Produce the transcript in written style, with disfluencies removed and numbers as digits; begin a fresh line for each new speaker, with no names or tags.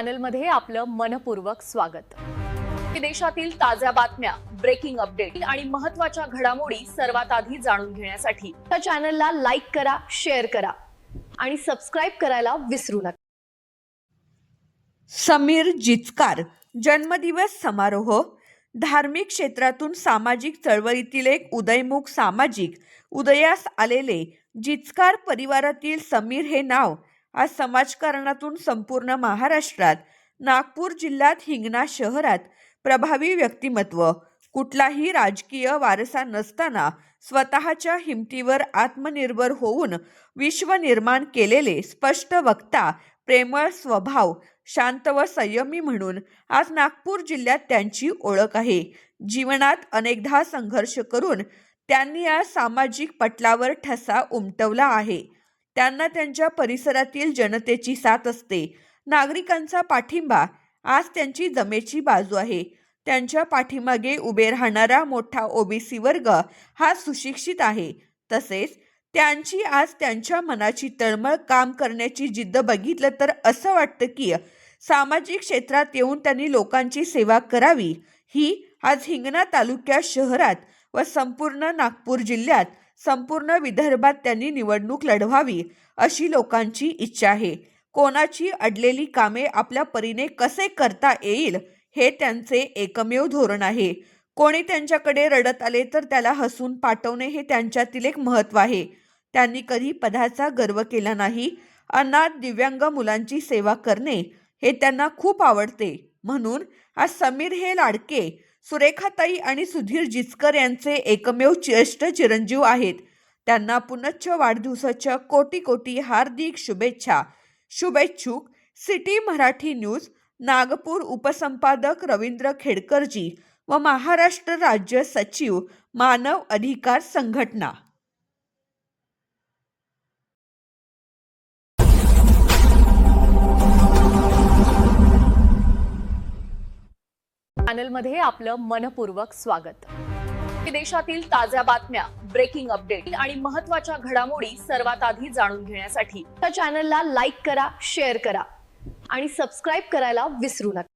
चॅनलमध्ये आपलं मनपूर्वक स्वागत। देशातील ताज्या बातम्या, ब्रेकिंग अपडेट आणि महत्त्वाच्या घडामोडी सर्वात आधी जाणून घेण्यासाठी या चॅनलला लाईक करा, शेअर करा आणि सबस्क्राइब करायला विसरू नका।
समीर जिचकार जन्मदिवस समारोह। धार्मिक क्षेत्रातून सामाजिक चळवळीतील एक उदयमुख सामाजिक उदयास आलेले जिचकार परिवारातील समीर हे नाव आज समाजकारणातून संपूर्ण महाराष्ट्रात, नागपूर जिल्ह्यात हिंगणा शहरात प्रभावी व्यक्तिमत्व, कुठलाही राजकीय वारसा नसताना स्वतःच्या हिमतीवर आत्मनिर्भर होऊन विश्व निर्माण केलेले स्पष्ट वक्ता, प्रेमळ स्वभाव, शांत व संयमी म्हणून आज नागपूर जिल्ह्यात त्यांची ओळख आहे। जीवनात अनेकदा संघर्ष करून त्यांनी आज सामाजिक पटलावर ठसा उमटवला आहे। त्यांना त्यांच्या परिसरातील जनतेची साथ असते, नागरिकांचा पाठिंबा आज त्यांची जमेची बाजू आहे। त्यांच्या पाठीमागे उभे राहणारा मोठा ओबीसी वर्ग हा सुशिक्षित आहे। तसेच त्यांची आज त्यांच्या मनाची तळमळ, काम करण्याची जिद्द बघितलं तर असं वाटतं की सामाजिक क्षेत्रात येऊन त्यांनी लोकांची सेवा करावी, ही आज हिंगणा तालुक्यात, शहरात व संपूर्ण नागपूर जिल्ह्यात, संपूर्ण विदर्भात त्यांनी निवडणूक लढवावी अशी लोकांची इच्छा आहे। कोणाची अडलेली कामे आपल्या परीने कसे करता येईल हे त्यांचे एकमेव धोरण आहे। कोणी त्यांच्याकडे रडत आले तर त्याला हसून पाठवणे हे त्यांच्यातील एक महत्त्व आहे। त्यांनी कधी पदाचा गर्व केला नाही। अनाथ दिव्यांग मुलांची सेवा करणे हे त्यांना खूप आवडते। म्हणून आज समीर हे लाडके सुरेखाताई आणि सुधीर जिचकर यांचे एकमेव ज्येष्ठ चिरंजीव आहेत। त्यांना पुनश्च वाढदिवसाच्या कोटी कोटी हार्दिक शुभेच्छा। शुभेच्छुक सिटी मराठी न्यूज, नागपूर उपसंपादक रवींद्र खेडकरजी व महाराष्ट्र राज्य सचिव, मानव अधिकार संघटना।
चॅनलमध्ये आपलं मनपूर्वक स्वागत। देशातील ताज्या बातम्या, ब्रेकिंग अपडेट आणि महत्त्वाच्या घडामोडी सर्वात आधी जाणून घेण्यासाठी या चॅनलला लाईक करा, शेअर करा आणि सबस्क्राइब करायला विसरू नका।